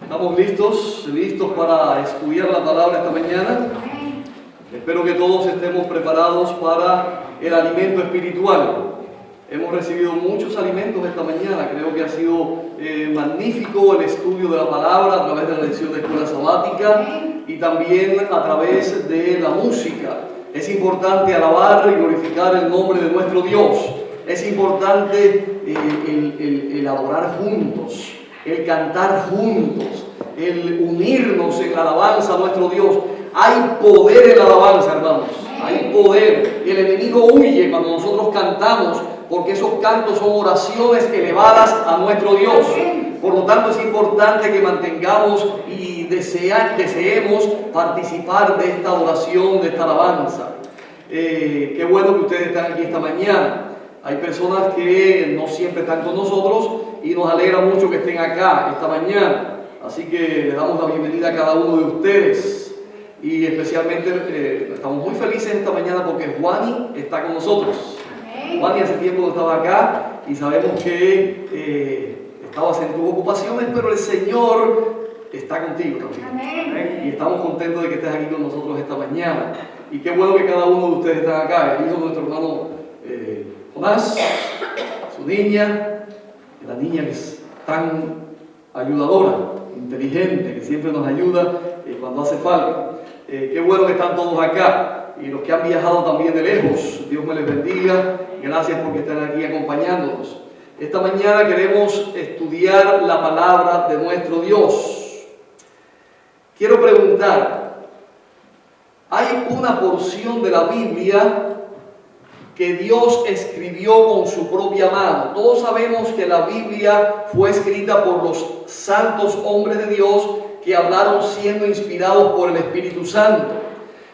¿Estamos listos para estudiar la palabra esta mañana? Espero que todos estemos preparados para el alimento espiritual. Hemos recibido muchos alimentos esta mañana. Creo que ha sido magnífico el estudio de la palabra a través de la lección de escuela sabática y también a través de la música. Es importante alabar y glorificar el nombre de nuestro Dios. Es importante el adorar juntos, el cantar juntos, el unirnos en la alabanza a nuestro Dios. Hay poder en la alabanza, hermanos. Hay poder. El enemigo huye cuando nosotros cantamos, porque esos cantos son oraciones elevadas a nuestro Dios. Por lo tanto, es importante que mantengamos y deseemos participar de esta adoración, de esta alabanza. Qué bueno que ustedes están aquí esta mañana. Hay personas que no siempre están con nosotros y nos alegra mucho que estén acá esta mañana. Así que les damos la bienvenida a cada uno de ustedes. Y especialmente estamos muy felices esta mañana porque Juani está con nosotros. Juani hace tiempo no estaba acá y sabemos que estabas en tus ocupaciones, pero el Señor está contigo también. Y estamos contentos de que estés aquí con nosotros esta mañana. Y qué bueno que cada uno de ustedes está acá. El hijo de nuestro hermano Jonás, su niña, la niña que es tan ayudadora, inteligente, que siempre nos ayuda cuando hace falta. Qué bueno que están todos acá y los que han viajado también de lejos. Dios me les bendiga. Gracias porque están aquí acompañándonos. Esta mañana queremos estudiar la palabra de nuestro Dios. Quiero preguntar, ¿hay una porción de la Biblia que Dios escribió con su propia mano? Todos sabemos que la Biblia fue escrita por los santos hombres de Dios que hablaron siendo inspirados por el Espíritu Santo.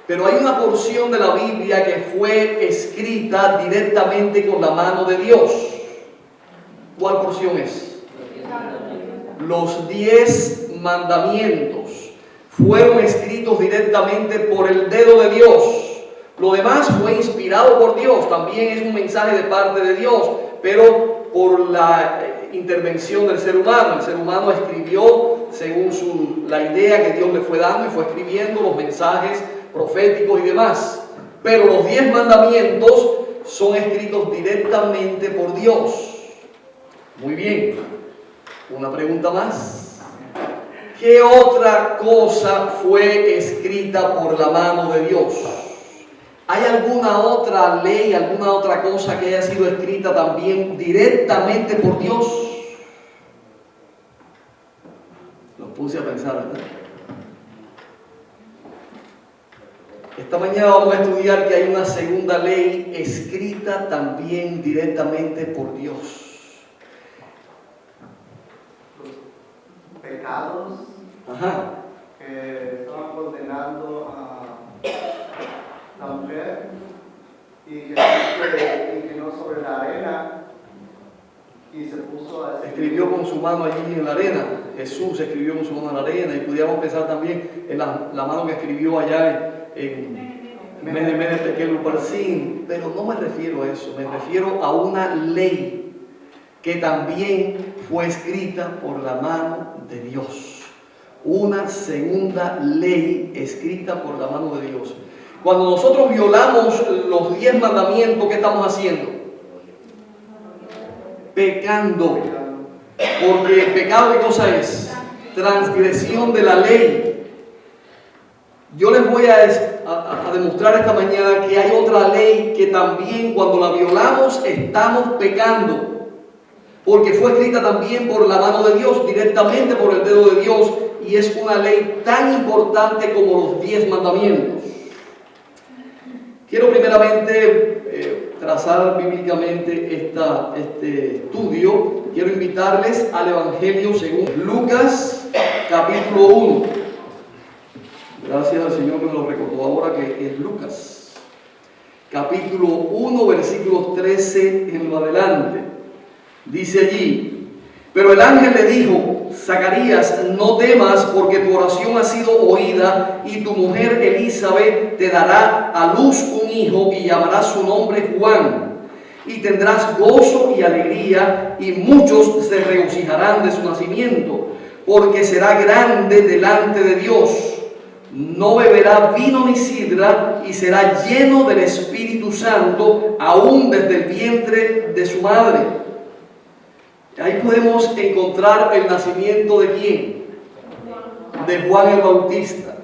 Pero hay una porción de la Biblia que fue escrita directamente con la mano de Dios. ¿Cuál porción es? Los 10 mandamientos fueron escritos directamente por el dedo de Dios. Lo demás fue inspirado por Dios, también es un mensaje de parte de Dios, pero por la intervención del ser humano. El ser humano escribió según la idea que Dios le fue dando y fue escribiendo los mensajes proféticos y demás. Pero los 10 mandamientos son escritos directamente por Dios. Muy bien, una pregunta más. ¿Qué otra cosa fue escrita por la mano de Dios? ¿Hay alguna otra ley, alguna otra cosa que haya sido escrita también directamente por Dios? Los puse a pensar, ¿verdad? Esta mañana vamos a estudiar que hay una segunda ley escrita también directamente por Dios. Los pecados que estaban condenando a la mujer y que inclinó sobre la arena y se puso a escribir. Escribió con su mano allí en la arena. Jesús escribió con su mano en la arena, y pudiéramos pensar también en la mano que escribió allá en Mene Tekel Uparsin. Pero no me refiero a eso, me refiero a una ley que también fue escrita por la mano de Dios. Una segunda ley escrita por la mano de Dios. Cuando nosotros violamos los 10 mandamientos, ¿qué estamos haciendo? Pecando. Porque el pecado, ¿qué cosa es? Transgresión de la ley. Yo les voy a demostrar esta mañana que hay otra ley que también cuando la violamos estamos pecando. Porque fue escrita también por la mano de Dios, directamente por el dedo de Dios, y es una ley tan importante como los 10 mandamientos. Quiero primeramente trazar bíblicamente este estudio. Quiero invitarles al Evangelio según Lucas, capítulo 1. Gracias al Señor que me lo recordó ahora que es Lucas. Capítulo 1, versículos 13 en lo adelante. Dice allí: pero el ángel le dijo: Zacarías, no temas, porque tu oración ha sido oída, y tu mujer Elizabeth te dará a luz un hijo y llamarás su nombre Juan. Y tendrás gozo y alegría, y muchos se regocijarán de su nacimiento, porque será grande delante de Dios. No beberá vino ni sidra, y será lleno del Espíritu Santo, aún desde el vientre de su madre. Ahí podemos encontrar el nacimiento de ¿quién? De Juan el Bautista.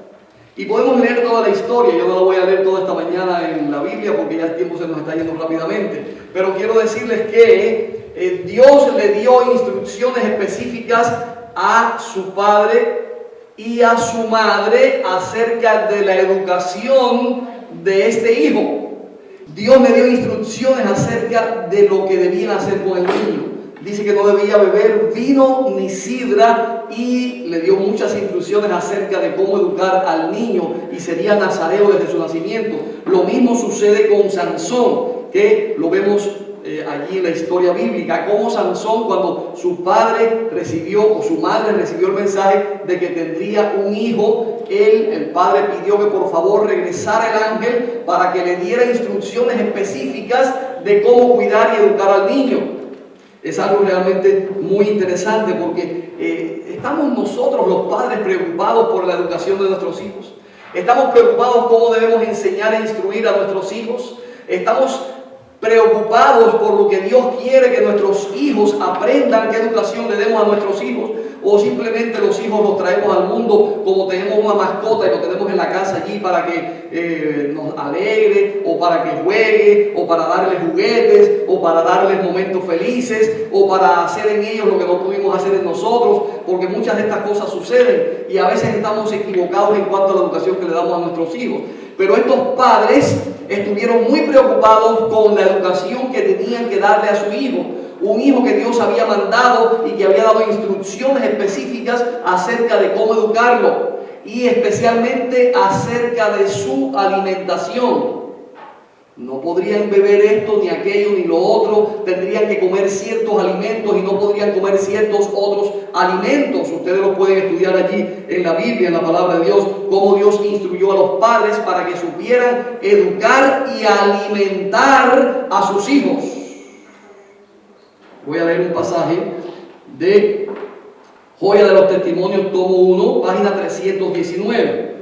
Y podemos leer toda la historia. Yo no la voy a leer toda esta mañana en la Biblia porque ya el tiempo se nos está yendo rápidamente. Pero quiero decirles que Dios le dio instrucciones específicas a su padre y a su madre acerca de la educación de este hijo. Dios le dio instrucciones acerca de lo que debían hacer con el niño. Dice que no debía beber vino ni sidra, y le dio muchas instrucciones acerca de cómo educar al niño, y sería nazareo desde su nacimiento. Lo mismo sucede con Sansón, que lo vemos allí en la historia bíblica, como Sansón, cuando su padre recibió, o su madre recibió el mensaje de que tendría un hijo, el padre pidió que por favor regresara el ángel para que le diera instrucciones específicas de cómo cuidar y educar al niño. Es algo realmente muy interesante porque estamos nosotros los padres preocupados por la educación de nuestros hijos. Estamos preocupados cómo debemos enseñar e instruir a nuestros hijos. Estamos preocupados por lo que Dios quiere que nuestros hijos aprendan, qué educación le demos a nuestros hijos, o simplemente los hijos los traemos al mundo como tenemos una mascota y lo tenemos en la casa allí para que nos alegre, o para que juegue, o para darles juguetes, o para darles momentos felices, o para hacer en ellos lo que no pudimos hacer en nosotros, porque muchas de estas cosas suceden y a veces estamos equivocados en cuanto a la educación que le damos a nuestros hijos. Pero estos padres estuvieron muy preocupados con la educación que tenían que darle a su hijo. Un hijo que Dios había mandado y que había dado instrucciones específicas acerca de cómo educarlo, y especialmente acerca de su alimentación. No podrían beber esto ni aquello ni lo otro, tendrían que comer ciertos alimentos y no podrían comer ciertos otros alimentos. Ustedes lo pueden estudiar allí en la Biblia, en la palabra de Dios, cómo Dios instruyó a los padres para que supieran educar y alimentar a sus hijos. Voy a leer un pasaje de Joya de los Testimonios, tomo 1, página 319.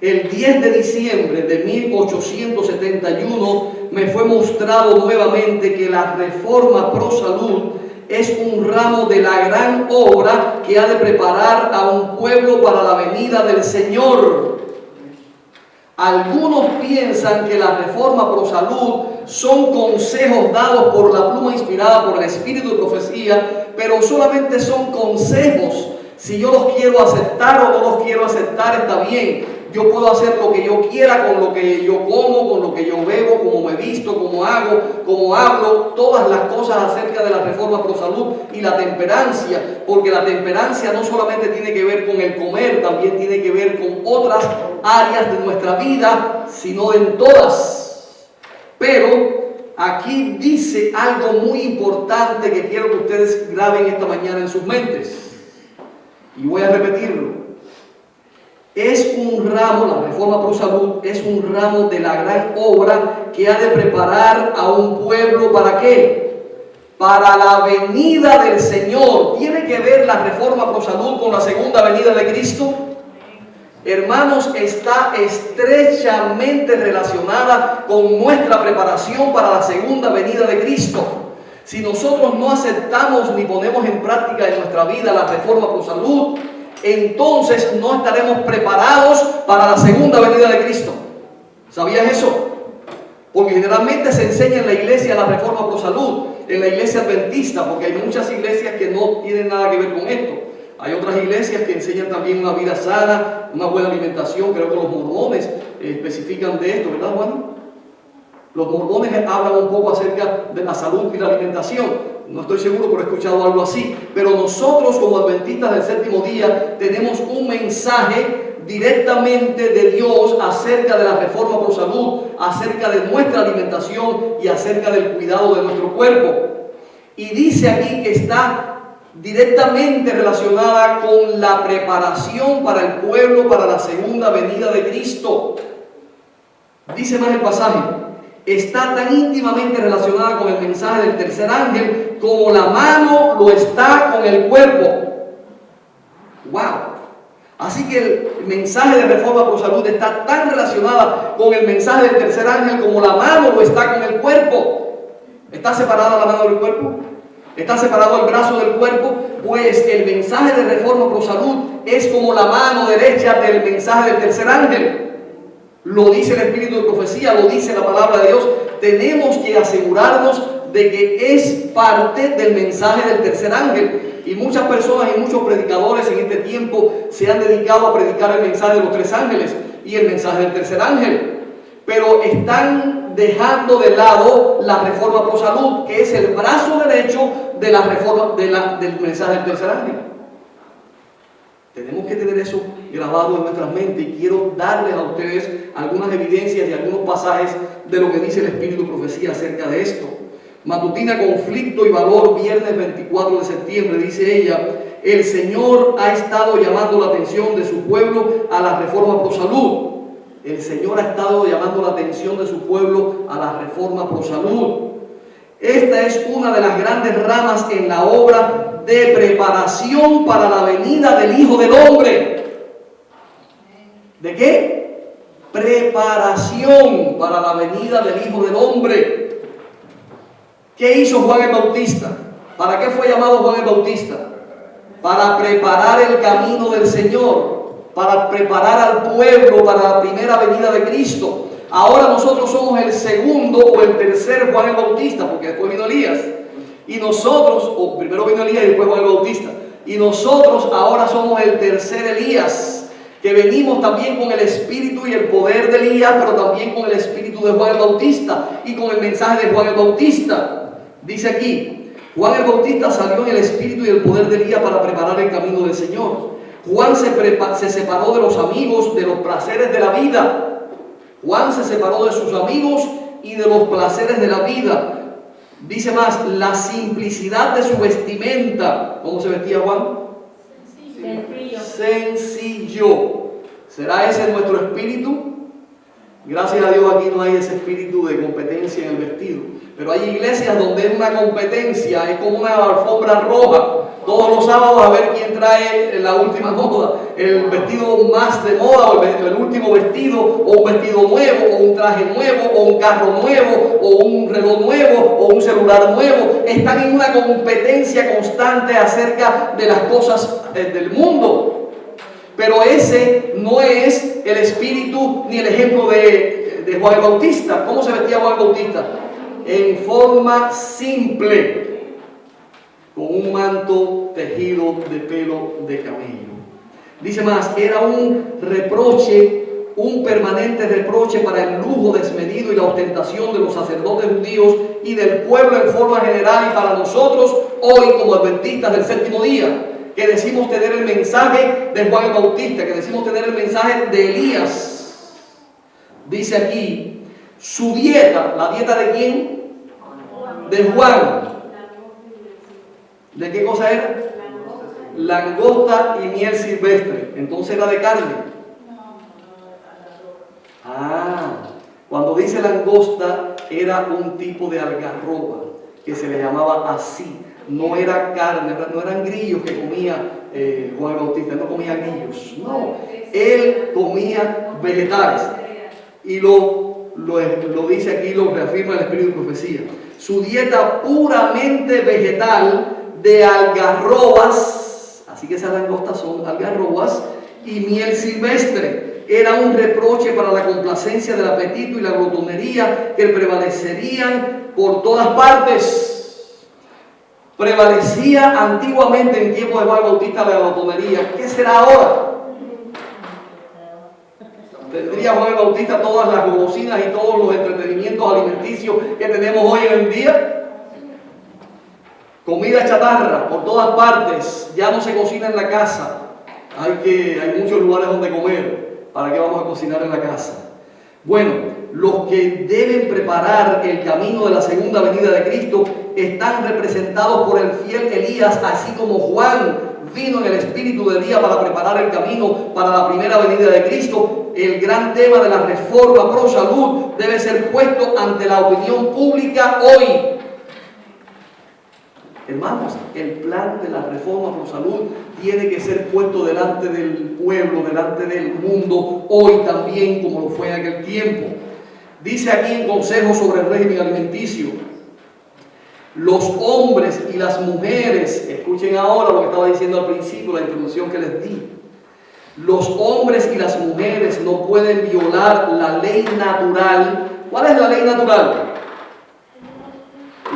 El 10 de diciembre de 1871 me fue mostrado nuevamente que la Reforma Pro Salud es un ramo de la gran obra que ha de preparar a un pueblo para la venida del Señor. Algunos piensan que la Reforma Pro Salud son consejos dados por la pluma inspirada por el Espíritu de profecía, pero solamente son consejos. Si yo los quiero aceptar o no los quiero aceptar, está bien. Yo puedo hacer lo que yo quiera con lo que yo como, con lo que yo bebo, cómo me visto, cómo hago, cómo hablo, todas las cosas acerca de la Reforma Pro Salud y la temperancia, porque la temperancia no solamente tiene que ver con el comer, también tiene que ver con otras áreas de nuestra vida, sino en todas. Pero aquí dice algo muy importante que quiero que ustedes graben esta mañana en sus mentes, y voy a repetirlo. Es un ramo, la Reforma Pro Salud es un ramo de la gran obra que ha de preparar a un pueblo, ¿para qué? Para la venida del Señor. ¿Tiene que ver la Reforma Pro Salud con la segunda venida de Cristo? Hermanos, está estrechamente relacionada con nuestra preparación para la segunda venida de Cristo. Si nosotros no aceptamos ni ponemos en práctica en nuestra vida la Reforma Pro Salud, entonces no estaremos preparados para la segunda venida de Cristo. ¿Sabías eso? Porque generalmente se enseña en la iglesia la Reforma Pro Salud, en la iglesia adventista, porque hay muchas iglesias que no tienen nada que ver con esto. Hay otras iglesias que enseñan también una vida sana, una buena alimentación. Creo que los mormones especifican de esto, ¿verdad, Juan? Los mormones hablan un poco acerca de la salud y la alimentación. No estoy seguro, pero he escuchado algo así. Pero nosotros como adventistas del séptimo día tenemos un mensaje directamente de Dios acerca de la Reforma Pro Salud, acerca de nuestra alimentación y acerca del cuidado de nuestro cuerpo. Y dice aquí que está directamente relacionada con la preparación para el pueblo para la segunda venida de Cristo. Dice más el pasaje: está tan íntimamente relacionada con el mensaje del tercer ángel como la mano lo está con el cuerpo. ¡Wow! Así que el mensaje de Reforma Pro Salud está tan relacionada con el mensaje del tercer ángel como la mano lo está con el cuerpo. ¿Está separada la mano del cuerpo? ¿Está separado el brazo del cuerpo? Pues el mensaje de Reforma Pro Salud es como la mano derecha del mensaje del tercer ángel. Lo dice el Espíritu de Profecía, lo dice la palabra de Dios. Tenemos que asegurarnos de que es parte del mensaje del tercer ángel. Y muchas personas y muchos predicadores en este tiempo se han dedicado a predicar el mensaje de los tres ángeles y el mensaje del tercer ángel. Pero están dejando de lado la Reforma Pro Salud, que es el brazo derecho de la reforma, del mensaje del tercer ángel. Tenemos que tener eso grabado en nuestras mentes y quiero darles a ustedes algunas evidencias y algunos pasajes de lo que dice el Espíritu de Profecía acerca de esto. Matutina Conflicto y Valor, viernes 24 de septiembre, dice ella: el Señor ha estado llamando la atención de su pueblo a la Reforma Pro Salud. El Señor ha estado llamando la atención de su pueblo a la Reforma Pro Salud. Esta es una de las grandes ramas en la obra de preparación para la venida del Hijo del Hombre. ¿De qué? Preparación para la venida del Hijo del Hombre. ¿Qué hizo Juan el Bautista? ¿Para qué fue llamado Juan el Bautista? Para preparar el camino del Señor, para preparar al pueblo para la primera venida de Cristo. Ahora nosotros somos el segundo o el tercer Juan el Bautista, porque después vino Elías. Y nosotros, o primero vino Elías y después Juan el Bautista. Y nosotros ahora somos el tercer Elías, que venimos también con el espíritu y el poder de Elías, pero también con el espíritu de Juan el Bautista y con el mensaje de Juan el Bautista. Dice aquí, Juan el Bautista salió en el espíritu y el poder de Elías para preparar el camino del Señor. Juan se separó de los amigos, de los placeres de la vida. Juan se separó de sus amigos y de los placeres de la vida. Dice más, la simplicidad de su vestimenta. ¿Cómo se vestía Juan? Sencillo. ¿Será ese nuestro espíritu? Gracias a Dios aquí no hay ese espíritu de competencia en el vestido. Pero hay iglesias donde es una competencia, es como una alfombra roja. Todos los sábados a ver quién trae la última moda, el vestido más de moda, o el último vestido, o un vestido nuevo, o un traje nuevo, o un carro nuevo, o un reloj nuevo, o un celular nuevo. Están en una competencia constante acerca de las cosas del mundo. Pero ese no es el espíritu ni el ejemplo de Juan el Bautista. ¿Cómo se vestía Juan el Bautista? En forma simple, con un manto tejido de pelo de camello. Dice más, era un reproche, un permanente reproche para el lujo desmedido y la ostentación de los sacerdotes judíos y del pueblo en forma general, y para nosotros hoy como adventistas del séptimo día, que decimos tener el mensaje de Juan el Bautista, que decimos tener el mensaje de Elías. Dice aquí, su dieta, ¿la dieta de quién? De Juan. ¿De qué cosa era? Langosta y miel silvestre. Entonces era de carne. Cuando dice langosta era un tipo de algarroba que se le llamaba así. No era carne, no eran grillos que comía Juan el Bautista. Él no comía grillos, no. Él comía vegetales. Y lo dice aquí, lo reafirma el Espíritu de Profecía. Su dieta puramente vegetal, de algarrobas, así que esas langostas son algarrobas, y miel silvestre. Era un reproche para la complacencia del apetito y la glotonería que prevalecerían por todas partes. Prevalecía antiguamente en tiempos de Juan Bautista la glotonería. ¿Qué será ahora? ¿Tendría Juan el Bautista todas las golosinas y todos los entretenimientos alimenticios que tenemos hoy en día? Comida chatarra por todas partes, ya no se cocina en la casa. Hay muchos lugares donde comer. ¿Para qué vamos a cocinar en la casa? Bueno, los que deben preparar el camino de la segunda venida de Cristo están representados por el fiel Elías, así como Juan vino en el espíritu de Elías para preparar el camino para la primera venida de Cristo. El gran tema de la Reforma Pro Salud debe ser puesto ante la opinión pública hoy. Hermanos, el plan de la reforma por salud tiene que ser puesto delante del pueblo, delante del mundo, hoy también como lo fue en aquel tiempo. Dice aquí en Consejo sobre el régimen alimenticio, los hombres y las mujeres, escuchen ahora lo que estaba diciendo al principio, la introducción que les di. Los hombres y las mujeres no pueden violar la ley natural. ¿Cuál es la ley natural?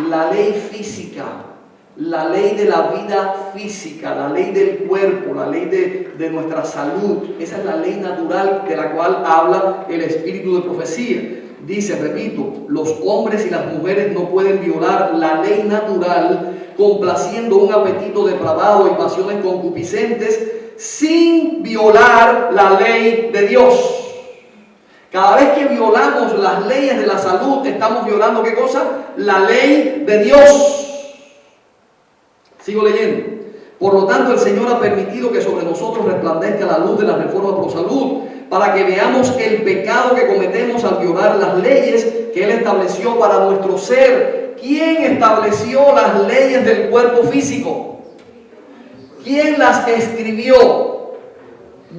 La ley física, la ley de la vida física, la ley del cuerpo, la ley de nuestra salud. Esa es la ley natural de la cual habla el espíritu de profecía. Dice, repito, los hombres y las mujeres no pueden violar la ley natural complaciendo un apetito depravado y pasiones concupiscentes sin violar la ley de Dios. Cada vez que violamos las leyes de la salud, estamos violando ¿qué cosa? La ley de Dios. Sigo leyendo. Por lo tanto, el Señor ha permitido que sobre nosotros resplandezca la luz de la reforma pro salud, para que veamos el pecado que cometemos al violar las leyes que Él estableció para nuestro ser. ¿Quién estableció las leyes del cuerpo físico? ¿Quién las escribió?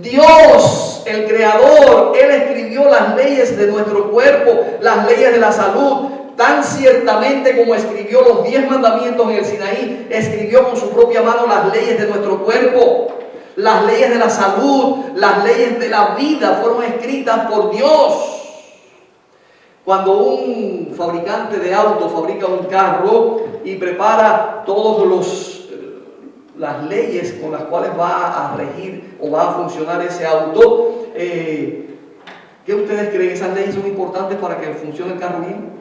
Dios, el Creador. Él escribió las leyes de nuestro cuerpo, las leyes de la salud. Tan ciertamente como escribió los 10 mandamientos en el Sinaí, escribió con su propia mano las leyes de nuestro cuerpo. Las leyes de la salud, las leyes de la vida fueron escritas por Dios. Cuando un fabricante de autos fabrica un carro y prepara todas las leyes con las cuales va a regir o va a funcionar ese auto, ¿qué ustedes creen? ¿Esas leyes son importantes para que funcione el carro bien?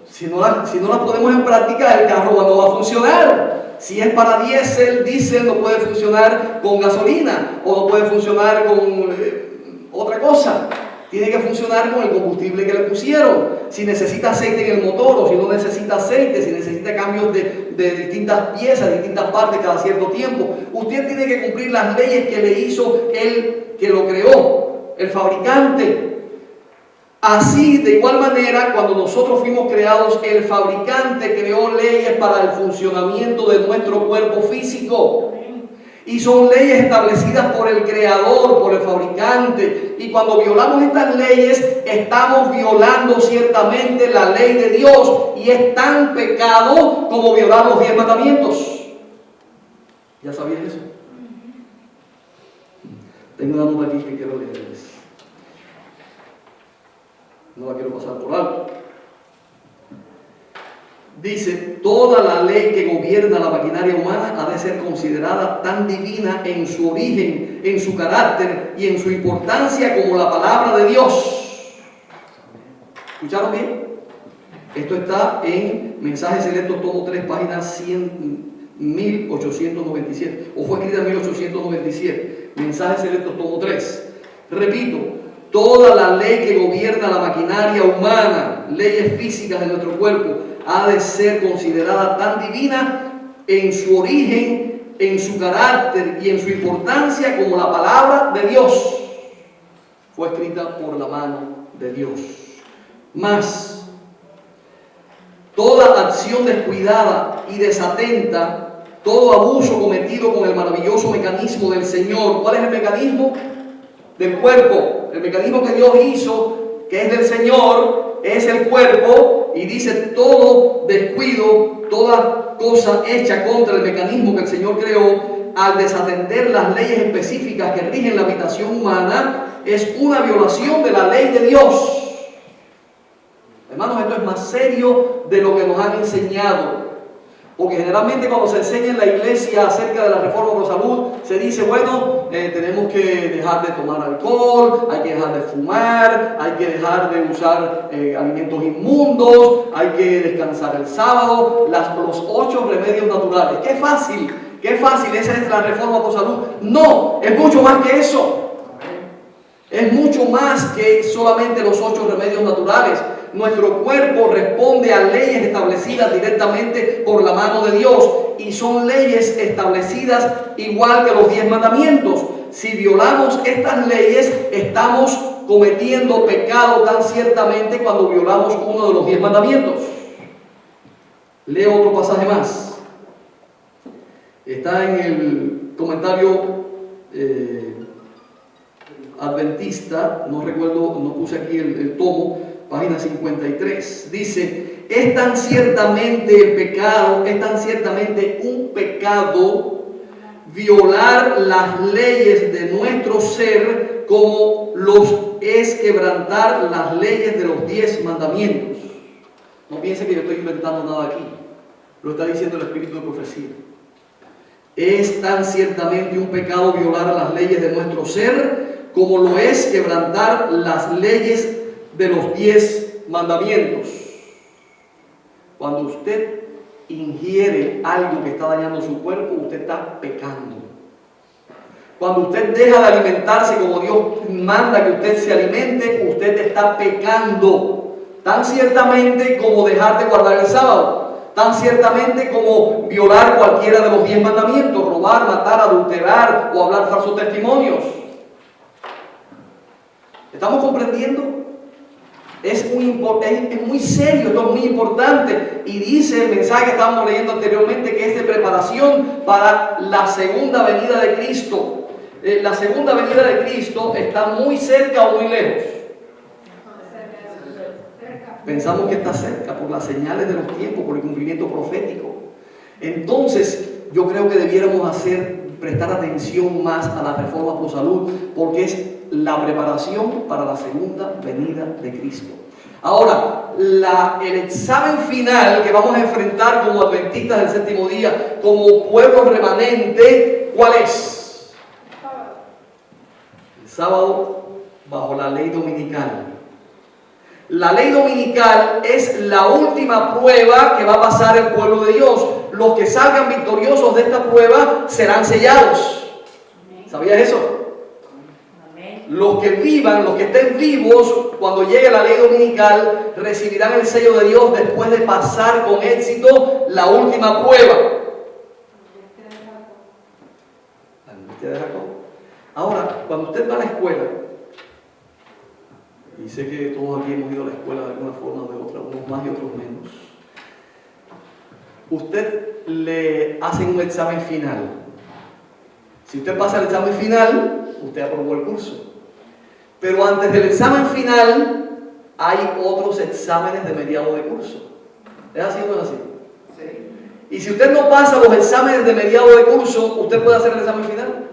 Si no las ponemos en práctica, el carro no va a funcionar. Si es para diésel no puede funcionar con gasolina o no puede funcionar con otra cosa. Tiene que funcionar con el combustible que le pusieron. Si necesita aceite en el motor o si no necesita aceite, si necesita cambios de distintas piezas, distintas partes cada cierto tiempo. Usted tiene que cumplir las leyes que le hizo el que lo creó, el fabricante. Así, de igual manera, cuando nosotros fuimos creados, el fabricante creó leyes para el funcionamiento de nuestro cuerpo físico. Y son leyes establecidas por el Creador, por el fabricante. Y cuando violamos estas leyes, estamos violando ciertamente la ley de Dios. Y es tan pecado como violar los 10 mandamientos. ¿Ya sabías eso? Tengo una nota aquí que quiero leerles. No la quiero pasar por alto. Dice, toda la ley que gobierna la maquinaria humana ha de ser considerada tan divina en su origen, en su carácter y en su importancia como la palabra de Dios. ¿Escucharon bien? Esto está en Mensajes Selectos, tomo 3, página 1897. O fue escrita en 1897. Mensajes Selectos, tomo 3. Repito, toda la ley que gobierna la maquinaria humana, leyes físicas de nuestro cuerpo, ha de ser considerada tan divina en su origen, en su carácter y en su importancia como la palabra de Dios. Fue escrita por la mano de Dios. Más, toda acción descuidada y desatenta, todo abuso cometido con el maravilloso mecanismo del Señor. ¿Cuál es el mecanismo? Del cuerpo. El mecanismo que Dios hizo, que es del Señor, es el cuerpo. Y dice, todo descuido, toda cosa hecha contra el mecanismo que el Señor creó, al desatender las leyes específicas que rigen la habitación humana, es una violación de la ley de Dios. Hermanos, esto es más serio de lo que nos han enseñado. Porque generalmente cuando se enseña en la iglesia acerca de la reforma por salud, se dice, bueno, tenemos que dejar de tomar alcohol, hay que dejar de fumar, hay que dejar de usar alimentos inmundos, hay que descansar el sábado, los 8 remedios naturales. ¡Qué fácil! ¡Qué fácil! Esa es la reforma por salud. No, es mucho más que eso. Es mucho más que solamente los 8 remedios naturales. Nuestro cuerpo responde a leyes establecidas directamente por la mano de Dios y son leyes establecidas igual que los 10 mandamientos. Si violamos estas leyes, estamos cometiendo pecado tan ciertamente cuando violamos uno de los 10 mandamientos. Leo otro pasaje más. Está en el comentario adventista, no recuerdo, no puse aquí el tomo, página 53. Dice: es tan ciertamente el pecado, es tan ciertamente un pecado violar las leyes de nuestro ser como los es quebrantar las leyes de los 10 mandamientos. No piense que yo estoy inventando nada aquí, lo está diciendo el Espíritu de profecía. Es tan ciertamente un pecado violar las leyes de nuestro ser como lo es quebrantar las leyes de los 10 mandamientos. Cuando usted ingiere algo que está dañando su cuerpo, usted está pecando. Cuando usted deja de alimentarse como Dios manda que usted se alimente, usted está pecando. Tan ciertamente como dejar de guardar el sábado. Tan ciertamente como violar cualquiera de los 10 mandamientos, robar, matar, adulterar o hablar falsos testimonios. ¿Estamos comprendiendo? Es muy serio, esto es muy importante. Y dice el mensaje que estábamos leyendo anteriormente que es de preparación para la segunda venida de Cristo. La segunda venida de Cristo está muy cerca o muy lejos. Pensamos que está cerca por las señales de los tiempos, por el cumplimiento profético. Entonces, yo creo que debiéramos prestar atención más a la reforma por salud, porque es la preparación para la segunda venida de Cristo. Ahora, el examen final que vamos a enfrentar como adventistas del séptimo día, como pueblo remanente, ¿cuál es? El sábado bajo la ley dominical. La ley dominical es la última prueba que va a pasar el pueblo de Dios. Los que salgan victoriosos de esta prueba serán sellados. ¿Sabías eso? Los que vivan, los que estén vivos cuando llegue la ley dominical recibirán el sello de Dios después de pasar con éxito la última prueba. La angustia de Jacob. Ahora, cuando usted va a la escuela, y sé que todos aquí hemos ido a la escuela de alguna forma o de otra, unos más y otros menos, usted le hacen un examen final. Si usted pasa el examen final, usted aprobó el curso. Pero antes del examen final hay otros exámenes de mediado de curso. ¿Es así o no es así? Sí. Y si usted no pasa los exámenes de mediado de curso, ¿usted puede hacer el examen final?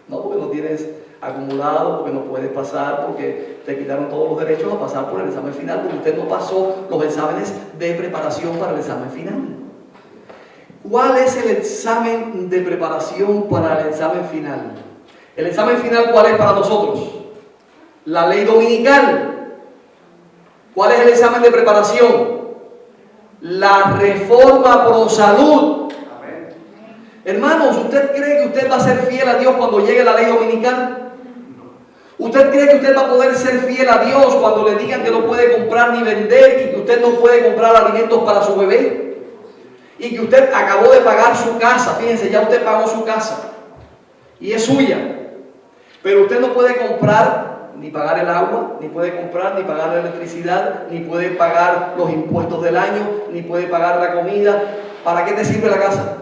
No, porque no tienes acumulado, porque no puedes pasar, porque te quitaron todos los derechos a pasar por el examen final, porque usted no pasó los exámenes de preparación para el examen final. ¿Cuál es el examen de preparación para el examen final? ¿El examen final cuál es para nosotros? La ley dominical. ¿Cuál es el examen de preparación? La reforma pro salud. Amén. Hermanos, ¿usted cree que usted va a ser fiel a Dios cuando llegue la ley dominical? ¿Usted cree que usted va a poder ser fiel a Dios cuando le digan que no puede comprar ni vender y que usted no puede comprar alimentos para su bebé? Y que usted acabó de pagar su casa, fíjense, ya usted pagó su casa y es suya. Pero usted no puede comprar ni pagar el agua, ni puede comprar ni pagar la electricidad, ni puede pagar los impuestos del año, ni puede pagar la comida. ¿Para qué te sirve la casa?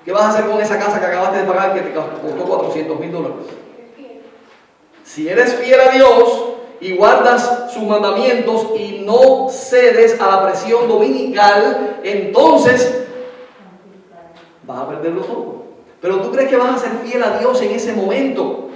¿Qué vas a hacer con esa casa que acabaste de pagar que te costó $400,000? Si eres fiel a Dios y guardas sus mandamientos y no cedes a la presión dominical, entonces vas a perderlo todo. Pero tú crees que vas a ser fiel a Dios en ese momento.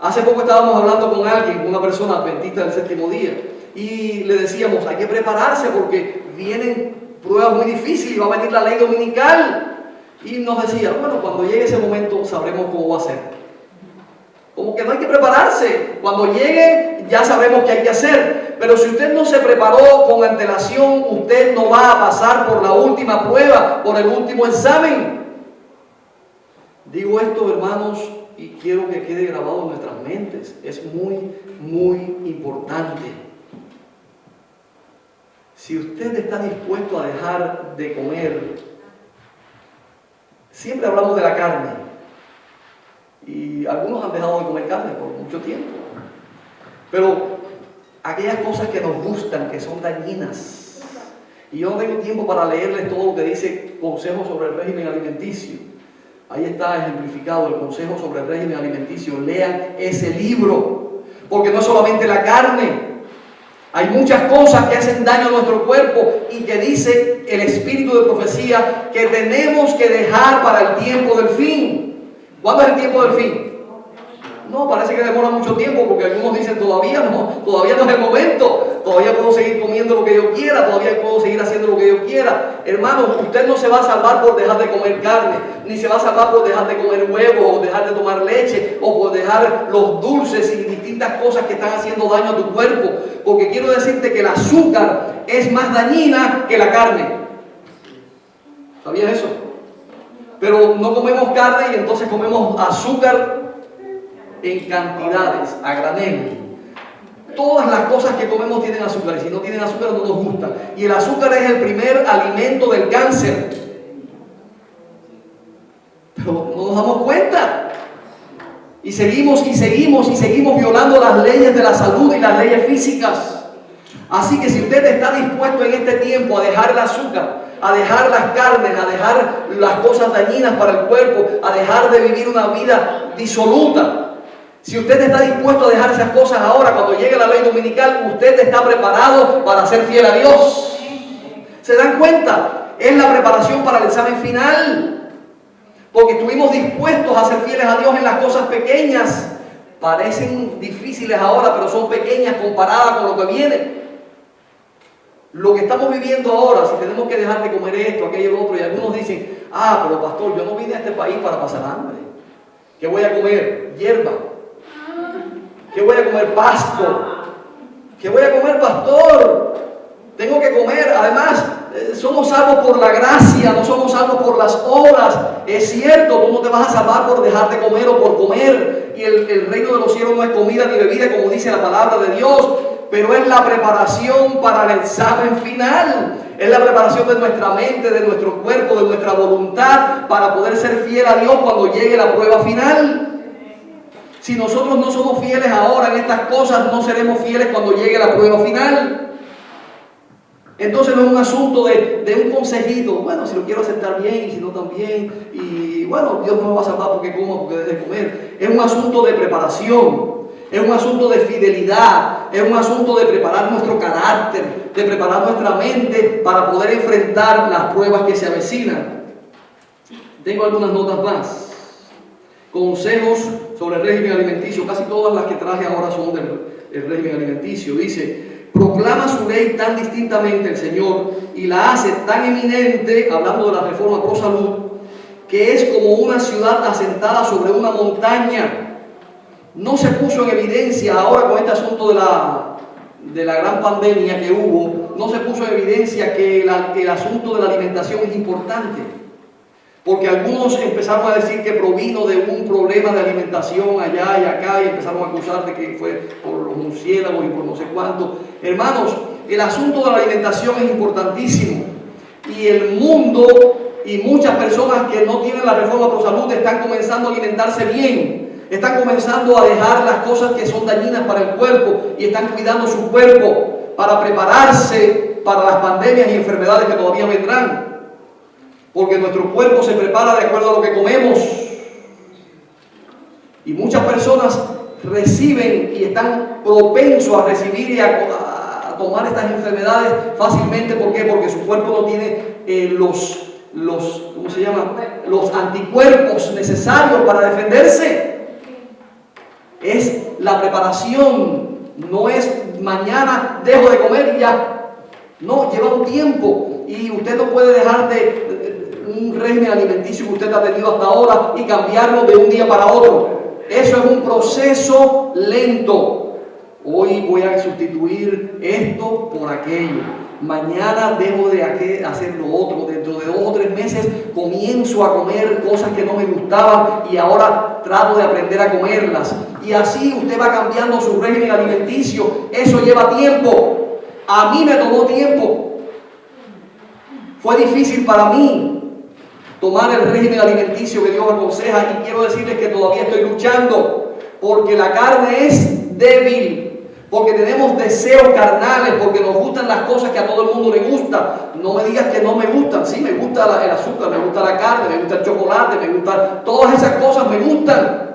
Hace poco estábamos hablando con alguien, una persona adventista del séptimo día, y le decíamos, hay que prepararse porque vienen pruebas muy difíciles y va a venir la ley dominical. Y nos decía, bueno, cuando llegue ese momento sabremos cómo va a ser. Como que no hay que prepararse. Cuando llegue ya sabemos qué hay que hacer. Pero si usted no se preparó con antelación, usted no va a pasar por la última prueba, por el último examen. Digo esto, hermanos, y quiero que quede grabado en nuestras mentes. Es muy, muy importante. Si usted está dispuesto a dejar de comer, siempre hablamos de la carne. Y algunos han dejado de comer carne por mucho tiempo. Pero aquellas cosas que nos gustan, que son dañinas, Y yo no tengo tiempo para leerles todo lo que dice Consejo sobre el régimen alimenticio. Ahí está ejemplificado el Consejo sobre el régimen alimenticio. Lean ese libro, porque no es solamente la carne. Hay muchas cosas que hacen daño a nuestro cuerpo y que dice el espíritu de profecía que tenemos que dejar para el tiempo del fin. ¿Cuándo es el tiempo del fin? No, parece que demora mucho tiempo porque algunos dicen todavía no es el momento. Todavía puedo seguir comiendo lo que yo quiera, todavía puedo seguir haciendo lo que yo quiera. Hermano, usted no se va a salvar por dejar de comer carne, ni se va a salvar por dejar de comer huevos, o dejar de tomar leche, o por dejar los dulces y distintas cosas que están haciendo daño a tu cuerpo. Porque quiero decirte que el azúcar es más dañina que la carne. ¿Sabías eso? Pero no comemos carne y entonces comemos azúcar en cantidades, a granel. Todas las cosas que comemos tienen azúcar, y si no tienen azúcar no nos gusta. Y el azúcar es el primer alimento del cáncer. Pero no nos damos cuenta. Y seguimos violando las leyes de la salud y las leyes físicas. Así que si usted está dispuesto en este tiempo a dejar el azúcar, a dejar las carnes, a dejar las cosas dañinas para el cuerpo, a dejar de vivir una vida disoluta, si usted está dispuesto a dejar esas cosas ahora, cuando llegue la ley dominical, usted está preparado para ser fiel a Dios. ¿Se dan cuenta? Es la preparación para el examen final. Porque estuvimos dispuestos a ser fieles a Dios en las cosas pequeñas. Parecen difíciles ahora, pero son pequeñas comparadas con lo que viene. Lo que estamos viviendo ahora, si tenemos que dejar de comer esto, aquello, lo otro, y algunos dicen, pero pastor, yo no vine a este país para pasar hambre. ¿Qué voy a comer? Hierba. ¿Qué voy a comer? Pasto. ¿Qué voy a comer, pastor? Tengo que comer. Además, somos salvos por la gracia, no somos salvos por las obras. Es cierto, tú no te vas a salvar por dejar de comer o por comer. Y el reino de los cielos no es comida ni bebida, como dice la palabra de Dios. Pero es la preparación para el examen final. Es la preparación de nuestra mente, de nuestro cuerpo, de nuestra voluntad, para poder ser fiel a Dios cuando llegue la prueba final. Si nosotros no somos fieles ahora en estas cosas, no seremos fieles cuando llegue la prueba final. Entonces no es un asunto de un consejito. Bueno, si lo quiero aceptar bien y si no también. Y bueno, Dios no me va a salvar porque como, porque deje de comer. Es un asunto de preparación. Es un asunto de fidelidad. Es un asunto de preparar nuestro carácter. De preparar nuestra mente para poder enfrentar las pruebas que se avecinan. Tengo algunas notas más. Consejos sobre el régimen alimenticio. Casi todas las que traje ahora son del régimen alimenticio. Dice, proclama su ley tan distintamente el Señor y la hace tan eminente, hablando de la reforma pro salud, que es como una ciudad asentada sobre una montaña. No se puso en evidencia ahora con este asunto de la gran pandemia que hubo, no se puso en evidencia que el asunto de la alimentación es importante. Porque algunos empezaron a decir que provino de un problema de alimentación allá y acá y empezaron a acusar de que fue por los murciélagos y por no sé cuánto. Hermanos, el asunto de la alimentación es importantísimo. Y el mundo y muchas personas que no tienen la reforma pro salud están comenzando a alimentarse bien. Están comenzando a dejar las cosas que son dañinas para el cuerpo y están cuidando su cuerpo para prepararse para las pandemias y enfermedades que todavía vendrán. Porque nuestro cuerpo se prepara de acuerdo a lo que comemos. Y muchas personas reciben y están propensos a recibir y a tomar estas enfermedades fácilmente. ¿Por qué? Porque su cuerpo no tiene ¿cómo se llama? Los anticuerpos necesarios para defenderse. Es la preparación. No es mañana dejo de comer y ya. No, lleva un tiempo. Y usted no puede dejar un régimen alimenticio que usted ha tenido hasta ahora y cambiarlo de un día para otro. Eso es un proceso lento. Hoy voy a sustituir esto por aquello. Mañana dejo de hacer lo otro. Dentro de 2 o 3 meses comienzo a comer cosas que no me gustaban y ahora trato de aprender a comerlas. Y así usted va cambiando su régimen alimenticio. Eso lleva tiempo. A mí me tomó tiempo. Fue difícil para mí tomar el régimen alimenticio que Dios aconseja y quiero decirles que todavía estoy luchando porque la carne es débil, porque tenemos deseos carnales, porque nos gustan las cosas que a todo el mundo le gusta. No me digas que no me gustan. Sí, me gusta el azúcar, me gusta la carne, me gusta el chocolate, me gustan todas esas cosas, me gustan.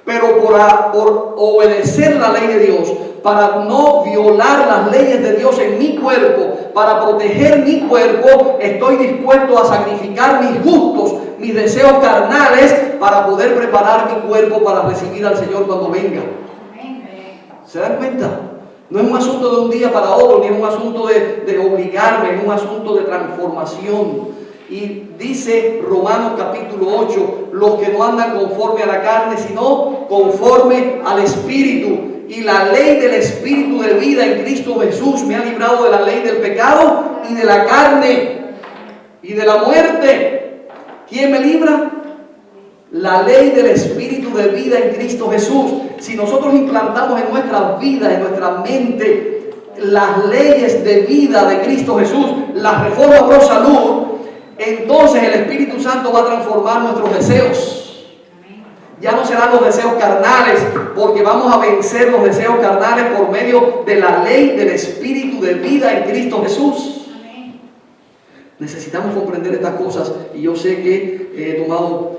Pero por obedecer la ley de Dios, para no violar las leyes de Dios en mi cuerpo, para proteger mi cuerpo, estoy dispuesto a sacrificar mis gustos, mis deseos carnales, para poder preparar mi cuerpo para recibir al Señor cuando venga. ¿Se dan cuenta? No es un asunto de un día para otro, ni es un asunto de obligarme, es un asunto de transformación. Y dice Romanos capítulo 8, los que no andan conforme a la carne, sino conforme al Espíritu. Y la ley del Espíritu de vida en Cristo Jesús me ha librado de la ley del pecado y de la carne y de la muerte. ¿Quién me libra? La ley del Espíritu de vida en Cristo Jesús. Si nosotros implantamos en nuestra vida, en nuestra mente, las leyes de vida de Cristo Jesús, la reforma pro salud, entonces el Espíritu Santo va a transformar nuestros deseos. Ya no serán los deseos carnales, porque vamos a vencer los deseos carnales por medio de la ley del Espíritu de vida en Cristo Jesús. Necesitamos comprender estas cosas, y yo sé que he tomado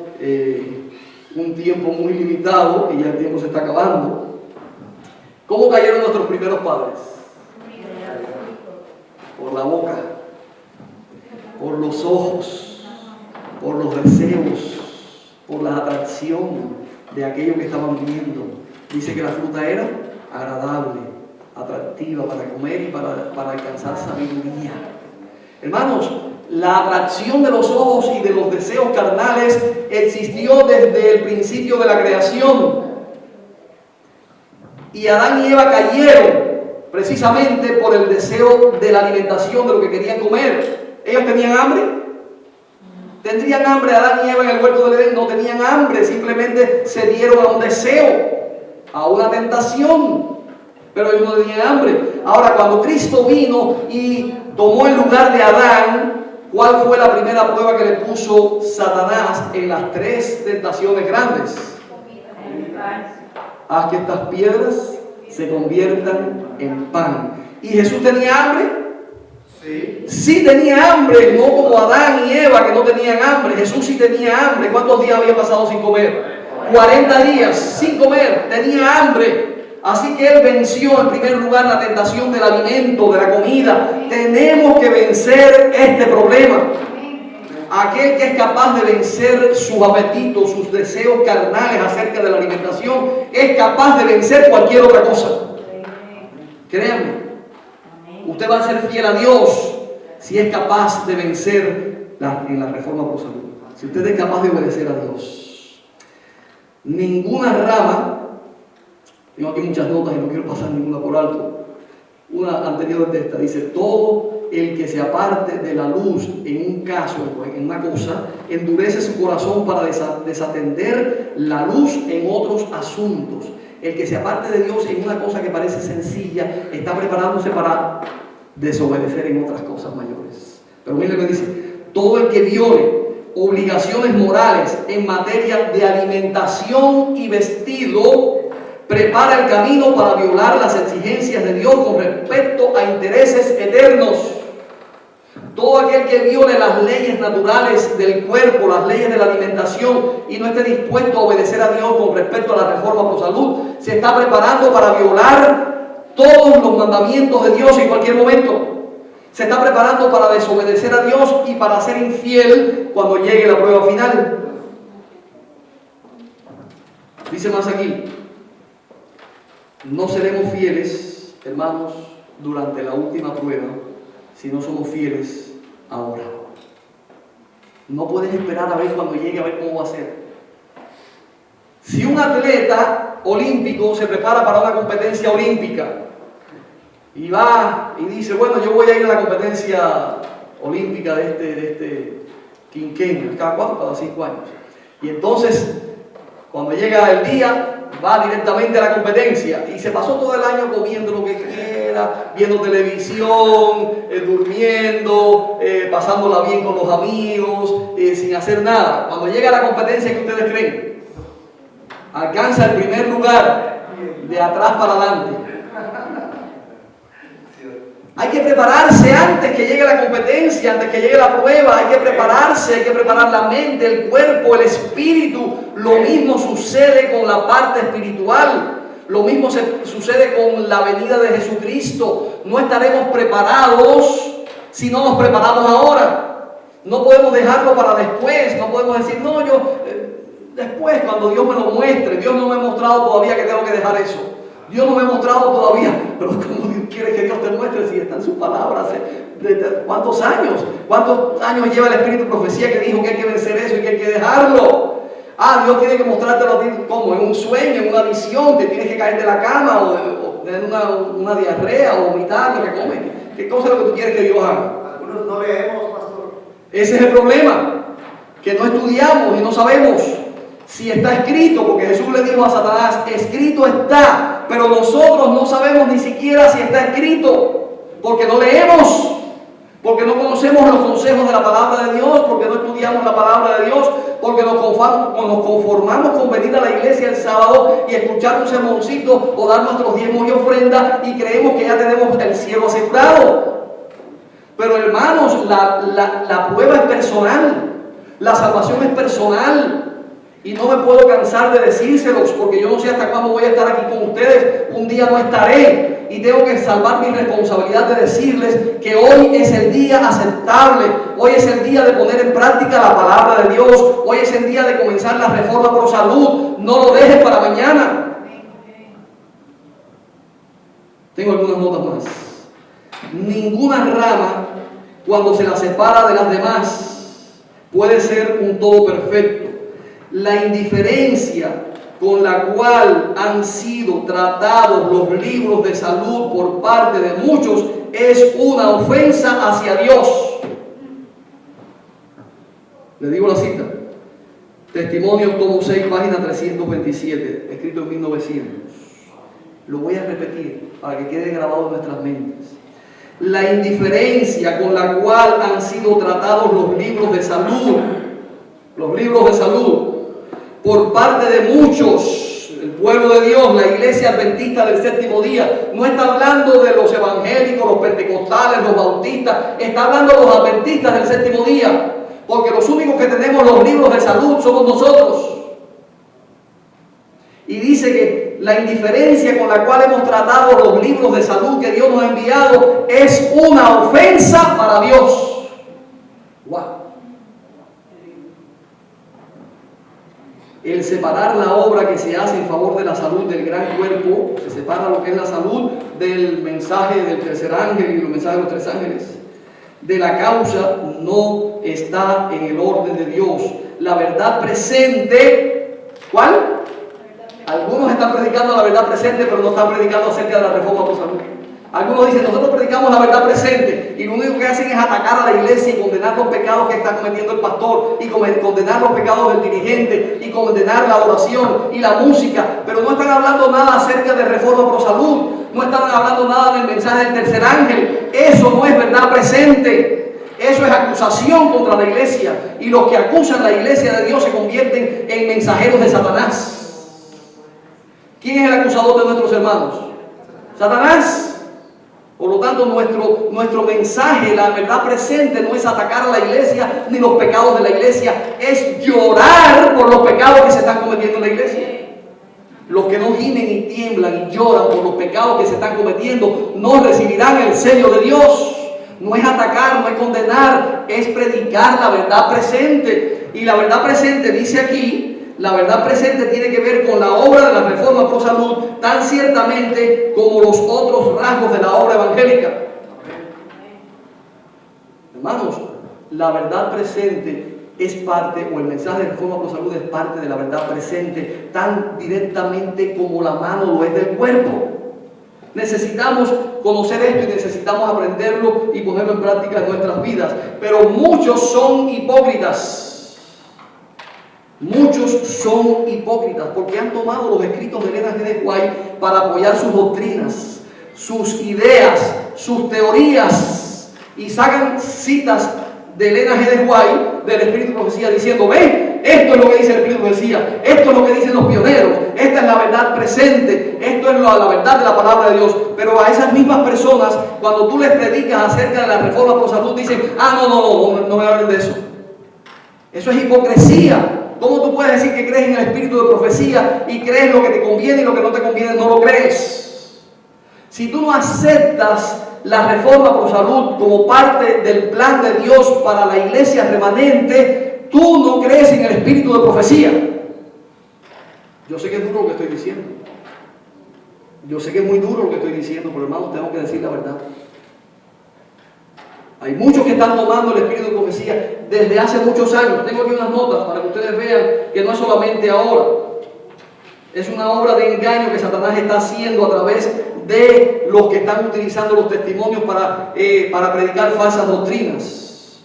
un tiempo muy limitado y ya el tiempo se está acabando. ¿Cómo cayeron nuestros primeros padres? Por la boca, por los ojos, por los deseos, por la atracción de aquello que estaban viendo. Dice que la fruta era agradable, atractiva para comer y para alcanzar sabiduría. Hermanos, la atracción de los ojos y de los deseos carnales existió desde el principio de la creación. Y Adán y Eva cayeron precisamente por el deseo de la alimentación, de lo que querían comer. ¿Ellos tenían hambre? ¿Tendrían hambre? Adán y Eva en el huerto del Edén no tenían hambre, simplemente se dieron a un deseo, a una tentación, pero ellos no tenían hambre. Ahora, cuando Cristo vino y tomó el lugar de Adán, ¿cuál fue la primera prueba que le puso Satanás en las tres tentaciones grandes? Haz que estas piedras se conviertan en pan. ¿Y Jesús tenía hambre? Sí. Sí tenía hambre, no como Adán y Eva que no tenían hambre. Jesús sí tenía hambre. ¿Cuántos días había pasado sin comer? 40 días sin comer. Tenía hambre. Así que Él venció en primer lugar la tentación del alimento, de la comida. Tenemos que vencer este problema. Aquel que es capaz de vencer sus apetitos, sus deseos carnales acerca de la alimentación, es capaz de vencer cualquier otra cosa. Créanme, usted va a ser fiel a Dios si es capaz de vencer en la reforma pro salud. Si usted es capaz de obedecer a Dios. Ninguna rama, tengo aquí muchas notas y no quiero pasar ninguna por alto. Una anterior de esta dice: todo el que se aparte de la luz en un caso, en una cosa, endurece su corazón para desatender la luz en otros asuntos. El que se aparte de Dios en una cosa que parece sencilla, está preparándose para desobedecer en otras cosas mayores. Pero mire lo que dice: todo el que viole obligaciones morales en materia de alimentación y vestido, prepara el camino para violar las exigencias de Dios con respecto a intereses eternos. Todo aquel que viole las leyes naturales del cuerpo, las leyes de la alimentación, y no esté dispuesto a obedecer a Dios con respecto a la reforma pro salud, se está preparando para violar todos los mandamientos de Dios en cualquier momento. Se está preparando para desobedecer a Dios y para ser infiel cuando llegue la prueba final. Dice más aquí: no seremos fieles, hermanos, durante la última prueba si no somos fieles ahora. No puedes esperar a ver cuando llegue, a ver cómo va a ser. Si un atleta olímpico se prepara para una competencia olímpica y va y dice: bueno, yo voy a ir a la competencia olímpica de este quinquenio, cada 4 cada 5 años. Y entonces, cuando llega el día, va directamente a la competencia y se pasó todo el año comiendo lo que quiera, viendo televisión, durmiendo, pasándola bien con los amigos, sin hacer nada. Cuando llega a la competencia, ¿qué ustedes creen? Alcanza el primer lugar, de atrás para adelante. Hay que prepararse antes que llegue la competencia, antes que llegue la prueba. Hay que prepararse, hay que preparar la mente, el cuerpo, el espíritu. Lo mismo sucede con la parte espiritual. Lo mismo sucede con la venida de Jesucristo. No estaremos preparados si no nos preparamos ahora. No podemos dejarlo para después. No podemos decir, no, después, cuando Dios me lo muestre. Dios no me ha mostrado todavía que tengo que dejar eso. Dios no me ha mostrado todavía. Pero ¿cómo quiere que Dios te muestre si está en sus palabras? ¿Cuántos años? ¿Cuántos años lleva el Espíritu de Profecía que dijo que hay que vencer eso y que hay que dejarlo? Dios tiene que mostrártelo a ti como en un sueño, en una visión. Te tienes que caer de la cama o tener una diarrea o vomitar lo que comes. ¿Qué cosa es lo que tú quieres que Dios haga? Algunos no leemos, pastor. Ese es el problema, que no estudiamos y no sabemos si está escrito, porque Jesús le dijo a Satanás, escrito está, pero nosotros no sabemos ni siquiera si está escrito, porque no leemos. Porque no conocemos los consejos de la palabra de Dios, porque no estudiamos la palabra de Dios, porque nos conformamos con venir a la iglesia el sábado y escuchar un sermoncito o dar nuestros diezmos y ofrendas y creemos que ya tenemos el cielo asegurado. Pero hermanos, la prueba es personal, la salvación es personal. Y no me puedo cansar de decírselos, porque yo no sé hasta cuándo voy a estar aquí con ustedes. Un día no estaré y tengo que salvar mi responsabilidad de decirles que hoy es el día aceptable. Hoy es el día de poner en práctica la palabra de Dios. Hoy es el día de comenzar la reforma por salud. No lo dejes para mañana. Tengo algunas notas más. Ninguna rama, cuando se la separa de las demás, puede ser un todo perfecto. La indiferencia con la cual han sido tratados los libros de salud por parte de muchos es una ofensa hacia Dios. Le digo la cita. Testimonio, tomo 6, página 327, escrito en 1900. Lo voy a repetir para que quede grabado en nuestras mentes. La indiferencia con la cual han sido tratados los libros de salud por parte de muchos, el pueblo de Dios, la iglesia adventista del séptimo día. No está hablando de los evangélicos, los pentecostales, los bautistas, está hablando de los adventistas del séptimo día, porque los únicos que tenemos los libros de salud somos nosotros. Y dice que la indiferencia con la cual hemos tratado los libros de salud que Dios nos ha enviado es una ofensa para Dios. ¡Wow! El separar la obra que se hace en favor de la salud del gran cuerpo, se separa lo que es la salud del mensaje del tercer ángel y los mensajes de los tres ángeles, de la causa, no está en el orden de Dios. La verdad presente, ¿cuál? Algunos están predicando la verdad presente, pero no están predicando acerca de la reforma por salud. Algunos dicen, nosotros predicamos la verdad presente y lo único que hacen es atacar a la iglesia y condenar los pecados que está cometiendo el pastor y condenar los pecados del dirigente y condenar la adoración y la música, pero no están hablando nada acerca de reforma por salud, no están hablando nada del mensaje del tercer ángel. Eso no es verdad presente, eso es acusación contra la iglesia, y los que acusan a la iglesia de Dios se convierten en mensajeros de Satanás. ¿Quién es el acusador de nuestros hermanos? Satanás. Por lo tanto, nuestro mensaje, la verdad presente, no es atacar a la iglesia ni los pecados de la iglesia, es llorar por los pecados que se están cometiendo en la iglesia. Los que no gimen y tiemblan y lloran por los pecados que se están cometiendo no recibirán el sello de Dios. No es atacar, no es condenar, es predicar la verdad presente. Y la verdad presente, dice aquí, la verdad presente tiene que ver con la obra de la reforma pro salud, tan ciertamente como los otros rasgos de la obra evangélica. Hermanos, la verdad presente es parte, o el mensaje de reforma pro salud es parte de la verdad presente, tan directamente como la mano lo es del cuerpo. Necesitamos conocer esto y necesitamos aprenderlo y ponerlo en práctica en nuestras vidas. Pero muchos son hipócritas. Muchos son hipócritas porque han tomado los escritos de Elena G. de White para apoyar sus doctrinas, sus ideas, sus teorías, y sacan citas de Elena G. de White del Espíritu de Profecía diciendo: ven, esto es lo que dice el Espíritu de profecía, esto es lo que dicen los pioneros, esta es la verdad presente, esto es la verdad de la palabra de Dios. Pero a esas mismas personas, cuando tú les predicas acerca de la reforma por salud, dicen, no me hablen de eso. Eso es hipocresía. ¿Cómo tú puedes decir que crees en el espíritu de profecía y crees lo que te conviene y lo que no te conviene no lo crees? Si tú no aceptas la reforma por salud como parte del plan de Dios para la iglesia remanente, tú no crees en el espíritu de profecía. Yo sé que es duro lo que estoy diciendo. Yo sé que es muy duro lo que estoy diciendo, pero hermanos, tengo que decir la verdad. Hay muchos que están tomando el espíritu de profecía desde hace muchos años. Tengo aquí unas notas para que ustedes vean que no es solamente ahora. Es una obra de engaño que Satanás está haciendo a través de los que están utilizando los testimonios para predicar falsas doctrinas.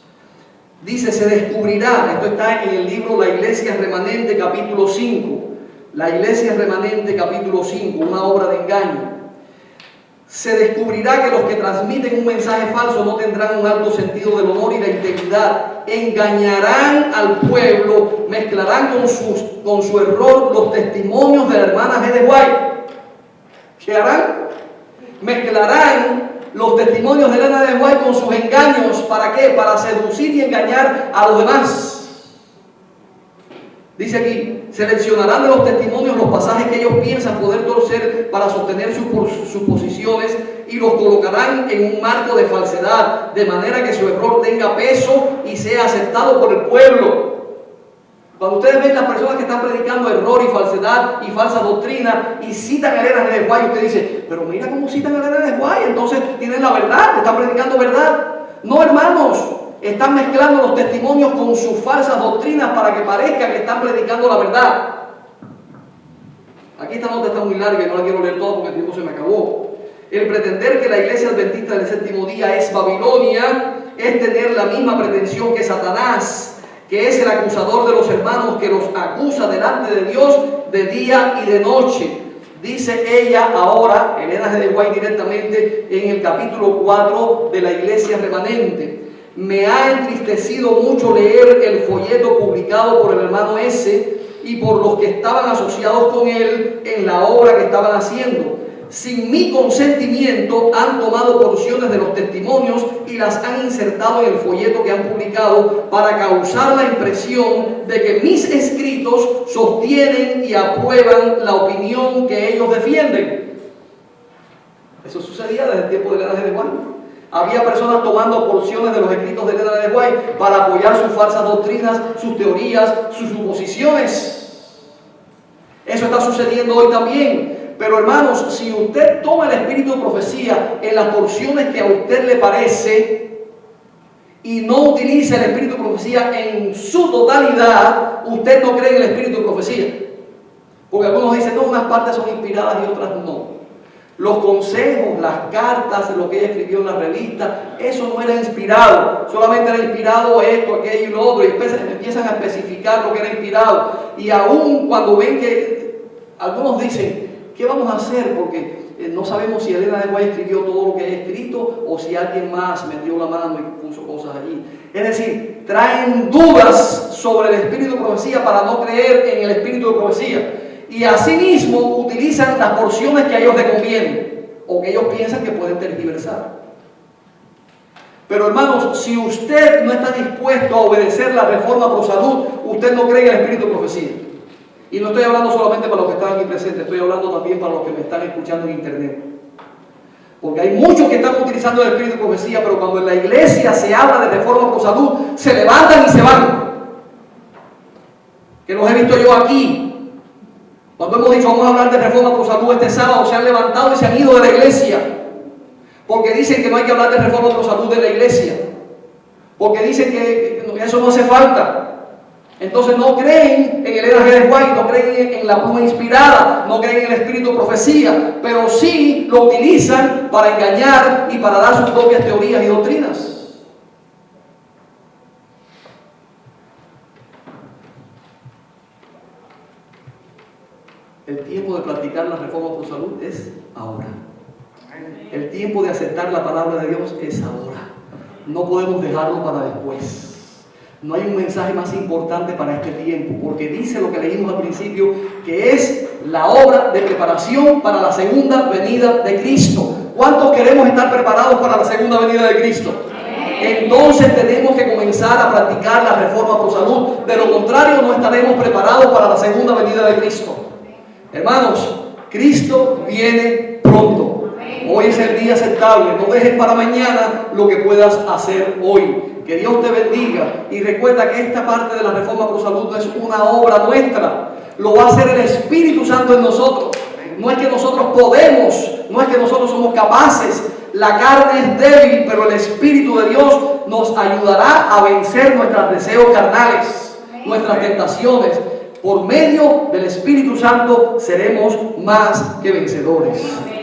Dice, se descubrirá, esto está en el libro La Iglesia Remanente, capítulo 5. La Iglesia Remanente, capítulo 5, una obra de engaño. Se descubrirá que los que transmiten un mensaje falso no tendrán un alto sentido del honor y la integridad. Engañarán al pueblo, mezclarán con su error los testimonios de la hermana G. de White. ¿Qué harán? Mezclarán los testimonios de Elena de White con sus engaños. ¿Para qué? Para seducir y engañar a los demás. Dice aquí, seleccionarán de los testimonios los pasajes que ellos piensan poder torcer para sostener sus posiciones y los colocarán en un marco de falsedad, de manera que su error tenga peso y sea aceptado por el pueblo. Cuando ustedes ven las personas que están predicando error y falsedad y falsa doctrina y citan a Elena de White, usted dice, pero mira cómo citan a Elena de White, entonces tienen la verdad, están predicando verdad. No, hermanos. Están mezclando los testimonios con sus falsas doctrinas para que parezca que están predicando la verdad. Aquí esta nota está muy larga y no la quiero leer toda porque el tiempo se me acabó. El pretender que la iglesia adventista del séptimo día es Babilonia es tener la misma pretensión que Satanás, que es el acusador de los hermanos que los acusa delante de Dios de día y de noche. Dice ella ahora, Elena G. de White directamente en el capítulo 4 de la Iglesia Remanente. Me ha entristecido mucho leer el folleto publicado por el hermano S. y por los que estaban asociados con él en la obra que estaban haciendo. Sin mi consentimiento han tomado porciones de los testimonios y las han insertado en el folleto que han publicado para causar la impresión de que mis escritos sostienen y aprueban la opinión que ellos defienden. Eso sucedía desde el tiempo de Elena G. de White. Había personas tomando porciones de los escritos de Elena de White para apoyar sus falsas doctrinas, sus teorías, sus suposiciones. Eso está sucediendo hoy también. Pero hermanos, si usted toma el espíritu de profecía en las porciones que a usted le parece y no utiliza el espíritu de profecía en su totalidad, usted no cree en el espíritu de profecía. Porque algunos dicen, no, unas partes son inspiradas y otras no. Los consejos, las cartas, lo que ella escribió en la revista, eso no era inspirado. Solamente era inspirado esto, aquello y lo otro. Y empiezan a especificar lo que era inspirado. Y aún cuando ven que algunos dicen, ¿qué vamos a hacer? Porque no sabemos si Elena de White escribió todo lo que ha escrito o si alguien más metió la mano y puso cosas allí. Es decir, traen dudas sobre el espíritu de profecía para no creer en el espíritu de profecía. Y asimismo utilizan las porciones que a ellos les convienen o que ellos piensan que pueden tergiversar. Pero hermanos, si usted no está dispuesto a obedecer la reforma pro salud, usted no cree en el espíritu de profecía. Y no estoy hablando solamente para los que están aquí presentes, estoy hablando también para los que me están escuchando en internet. Porque hay muchos que están utilizando el espíritu de profecía, pero cuando en la iglesia se habla de reforma pro salud, se levantan y se van. Que los he visto yo aquí. Cuando hemos dicho vamos a hablar de reforma por salud este sábado, se han levantado y se han ido de la iglesia. Porque dicen que no hay que hablar de reforma por salud de la iglesia. Porque dicen que eso no hace falta. Entonces no creen en el Elena G. de White, no creen en la pluma inspirada, no creen en el espíritu de profecía, pero sí lo utilizan para engañar y para dar sus propias teorías y doctrinas. El tiempo de practicar la reforma por salud es ahora. El tiempo de aceptar la palabra de Dios es ahora. No podemos dejarlo para después. No hay un mensaje más importante para este tiempo, porque dice lo que leímos al principio, que es la obra de preparación para la segunda venida de Cristo. ¿Cuántos queremos estar preparados para la segunda venida de Cristo? Entonces tenemos que comenzar a practicar la reforma pro salud. De lo contrario, no estaremos preparados para la segunda venida de Cristo. Hermanos, Cristo viene pronto. Hoy es el día aceptable. No dejes para mañana lo que puedas hacer hoy. Que Dios te bendiga. Y recuerda que esta parte de la reforma pro salud no es una obra nuestra. Lo va a hacer el Espíritu Santo en nosotros. No es que nosotros podemos, no es que nosotros somos capaces. La carne es débil, pero el Espíritu de Dios nos ayudará a vencer nuestros deseos carnales, nuestras tentaciones. Por medio del Espíritu Santo seremos más que vencedores.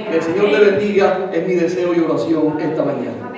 Que el Señor te bendiga, es mi deseo y oración esta mañana.